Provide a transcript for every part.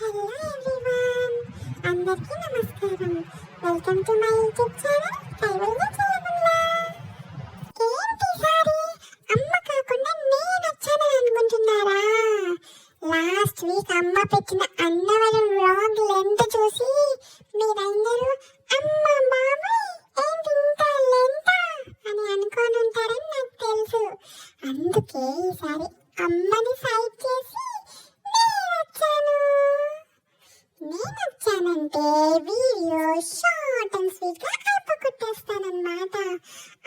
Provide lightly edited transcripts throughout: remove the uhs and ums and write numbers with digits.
Hello everyone, అందరికీ నమస్కారం. Welcome to my YouTube channel Kaivalya చేయముల్లా. ఏంటి సారి అమ్మ కాకుండా నేను వచ్చానని అనుకుంటున్నారా? లాస్ట్ వీక్ అమ్మ పెట్టిన అన్నవరం వ్లాగ్ లెంత్ చూసి మీరందరూ అమ్మ బాబాయ్ ఏంటి ఇంత లెంత్ అని అనుకొని ఉంటారని నాకు తెలుసు. అందుకే ఈసారి అమ్మని సైడ్ చేసి నేనొచ్చానంటే వీడియో షార్ట్ అండ్ స్వీట్ గా అయిపోగొట్టేస్తానన్నమాట.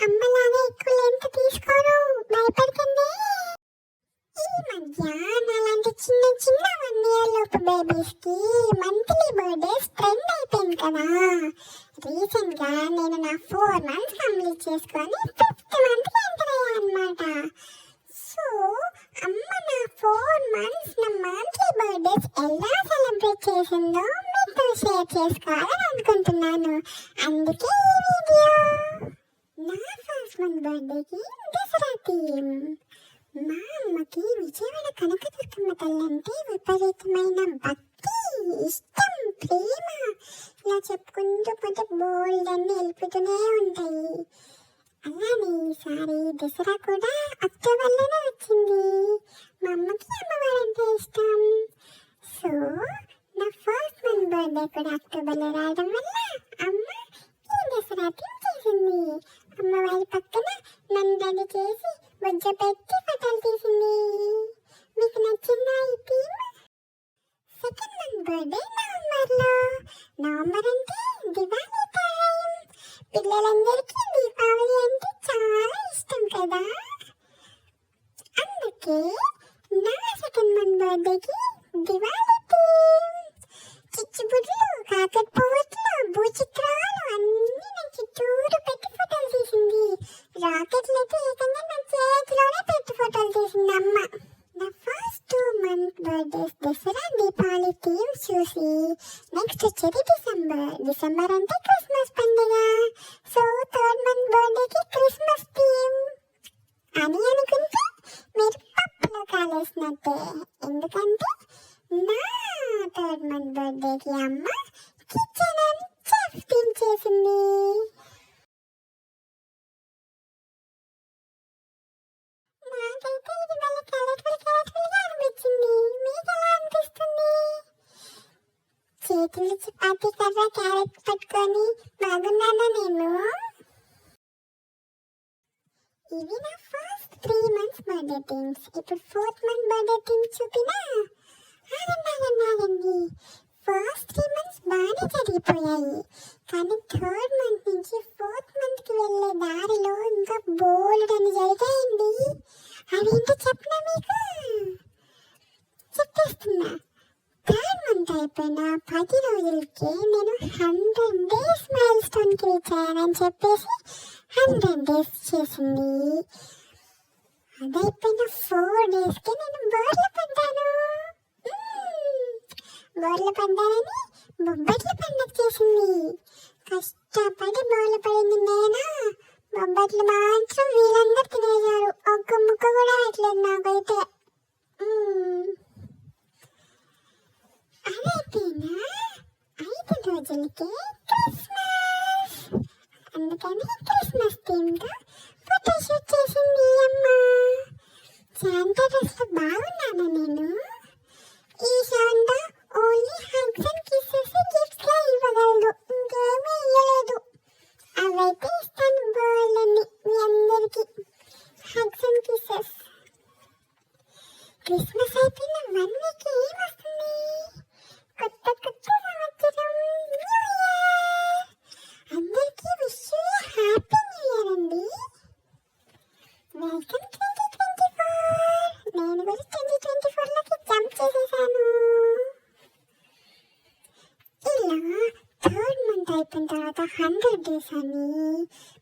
అమ్మలానే ఎక్కువ లెంత్ తీసుకోను, భయపడకండి. ఈ మధ్య నాలాంటి చిన్న చిన్న 1 year లోపు బేబీస్ కి మంత్లీ బర్త్డేస్ ట్రెండ్ అయిపోయింది కదా. రీసెంట్ గా నేను నా 4 months కంప్లీట్ చేసుకొని 5th month కి ఎంటర్ అయ్యా అన్నమాట. సో అమ్మ నా 4 months నా మంత్లీ బర్త్డేస్ ఎలా సెలబ్రేట్ చేసిందో మీతో షేర్ చేసుకోవాలని అనుకుంటున్నాను. అందుకే ఈ వీడియో. నా ఫస్ట్ మంత్ బర్త్డేకి దసరా థీమ్. మా అమ్మకి విజయవాడ కనకదుర్గమ్మ తల్లి అంటే విపరీతమైన భక్తి, ఇష్టం, ప్రేమ. ఇలా చెప్పుకుంటూ పోతే బోల్డ్ అన్ని వెళ్ళిపోతూనే ఉంటాయి. అలానే ఈసారి దసరా కూడా అక్టోబర్లోనే వచ్చింది. మా అమ్మకి అమ్మవారంటే ఇష్టం. సో నా ఫస్ట్ మంత్ బర్త్డే కూడా అక్టోబర్లో రావడం వల్ల అమ్మ ఈ దసరా థీమ్ చేసింది. అమ్మవారి పక్కన నన్ను రెడీ చేసి బొజ్జ పెట్టి ఫోటోలు తీసింది. మీకు నచ్చిందా ఈ థీమ్? సెకండ్ మంత్ బర్త్డే నవంబర్లో. నవంబర్ అంటే దివాళీ టైం. పిల్లలందరికీ దీపావళి అంటే చాలా ఇష్టం కదా. అందుకే నా సెకండ్ మంత్ బర్త్డేకి దివాళీ థీమ్. చిచ్చుబుడ్లు, కాకరపోవట్లు, భూచిత్రాలు అన్నీ నా చుట్టూరు పెట్టి ఫోటోలు తీసింది. రాకెట్లు అయితే ఏకంగా నా చేతిలోనే పెట్టి ఫోటోలు తీసింది అమ్మ. నా first 2 month birthdays Dasara, Deepavali themes చూసి నెక్స్ట్ వచ్చేది డిసెంబర్ అంటే క్రిస్మస్ పండుగ. సో 3rd month బర్త్డేకి క్రిస్మస్ థీమ్ అని అనుకుంటే మీరు పప్పులో కాలేసినట్టే. ఎందుకంటే నా 3rd month బర్త్డేకి అమ్మ కిచెన్ అండ్ చెఫ్ థీమ్ చేసింది. నాకైతే ఇది భలే కలర్ఫుల్ గా అనిపించింది. మీకు ఎలా అనిపిస్తుంది? చేతులు చపాతీ కర్ర క్యారెట్ పట్టుకొని బాగున్నానా నేను? ఇవి నా ఫస్ట్ 3 months బర్త్డే థీమ్స్. ఇప్పుడు 4th month బర్త్డే థీమ్ చూపినా? ఆగండి. ఫస్ట్ 3 months బాగానే జరిగిపోయాయి. కానీ 3rd month నుంచి 4th month కి వెళ్ళే దారిలో ఇంకా బోల్డ్ అని జరిగాయండి. అవేంటో చెప్పనా మీకు? చెప్పేస్తున్నా. 3rd month అయిపోయిన 10 రోజులకి నేను 100 days మైల్ స్టోన్ కి రీచ్ అయ్యానని చెప్పేసి 100 days చేసింది. అదైపోయిన 4 days కి నేను బోర్ల పడ్డాను. బోర్ల పడ్డానని బొబ్బట్ల పండుగ చేసింది. కష్టపడి బోర్ల పడింది నేనా. బొబ్బట్లు మాత్రం వీళ్ళందరూ తినేశారు. ఒక్క ముక్క కూడా పెట్టలేదు నాకైతే. అదైపోయినా 5 రోజులకే క్రిస్మస్. అందుకని క్రిస్మస్ థీమ్తో ఫోటోషూట్ చేసింది అమ్మ. శాంతా డ్రెస్ లో బాగున్నాను నేను. ఈ Santa only hugs and kisses gifts గా ఇవ్వగలదు, ఇంకేమీ ఇవ్వలేదు. అవైతే ఇస్తాను బోళ్ళని మీ అందరికి. Hugs and kisses. క్రిస్మస్ అయిపోయిన 1 week ఏమొస్తుంది? కొత్త సంవత్సరం, న్యూ ఇయర్. అందరికీ wish you happy new year అండి. వెల్కమ్ 2024. నేను కూడా 2024లోకి జంప్ చేసేసాను. ఇలా 3rd month అయిపోయిన తర్వాత 100 days అని,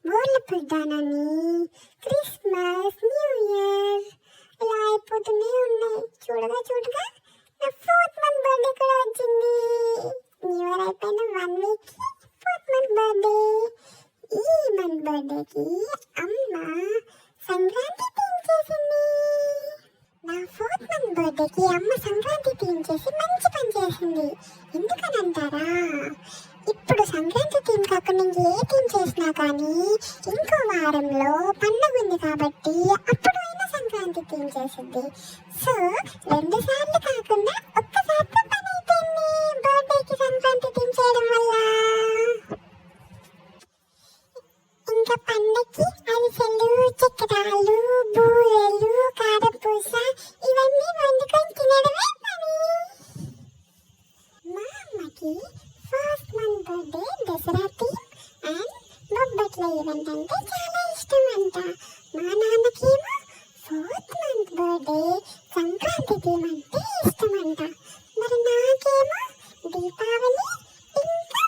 బోర్ల పడ్డానని, క్రిస్మస్, న్యూ ఇయర్ ఇలా అయిపోతూనే ఉన్నాయి. చూడగా నా 4th month బర్త్డే కూడా వచ్చింది. న్యూ ఇయర్ అయిపోయిన 1 week 4th month బర్త్డే. ఈ మంత్ బర్త్డేకి అమ్మ సంక్రాంతి థీమ్ చేసింది. నా 4th month బర్త్డేకి అమ్మ సంక్రాంతి థీమ్ చేసి మంచి పని చేసింది. ఎందుకనంటారా, ఇప్పుడు సంక్రాంతి థీమ్ కాకుండా ఏ థీమ్ చేసినా కానీ ఇంకో వారంలో పండుగ ఉంది కాబట్టి అప్పుడు అయినా సంక్రాంతి థీమ్ చేసింది. సో 2 సార్లు కాకుండా ఒక్కసారితో పని అయిపోయింది బర్త్డేకి సంక్రాంతి థీమ్ చేయడం వల్ల. ఇంకా పండక్కి అరిసెలు, చక్రాలు, బూరెలు, కారపూస ఇవన్నీ వండుకొని తినడమే పని. మా అమ్మకి first month birthday Dasara theme and Bobbatla event అంటే చాలా ఇష్టం అంట. మా నాన్నకేమో 4th month birthday Sankranti theme అంటే ఇష్టం అంట. మరి నాకేమో దీపావళి ఇంకా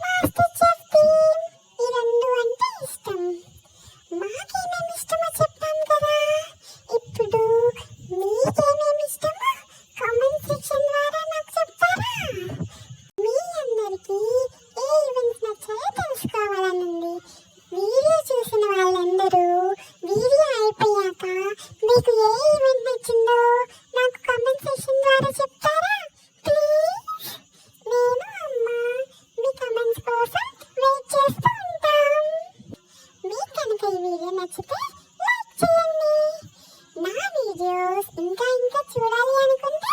మాస్టర్ చెఫ్ థీమ్ ఈ 2 అంటే ఇష్టం. మాకేమేమి ఇష్టమో చెప్తాం కదా. ఇప్పుడు మీకేమేమి ఇష్టమో కామెంట్ సెక్షన్ ద్వారా నాకు చెప్తారా? మీ అందరికీ ఏ ఈవెంట్స్ నచ్చాయో తెలుసుకోవాలనుంది. వీడియో చూసిన వాళ్ళందరూ వీడియో అయిపోయాక మీకు ఏ ఈవెంట్ నచ్చిందో నాకు కామెంట్ సెక్షన్ ద్వారా చెప్తారా ప్లీజ్? నేను అమ్మ మీ కామెంట్స్ కోసం వెయిట్ చేస్తూ ఉంటాం. మీకు కనుక ఈ వీడియో నచ్చితే లైక్ చేయండి. నా వీడియోస్ ఇంకా చూడాలి అనుకుంటే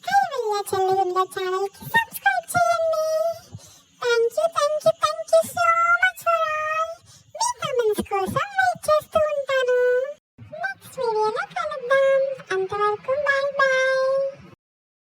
కైవల్య చెల్లిగుండ్ల ఛానల్కి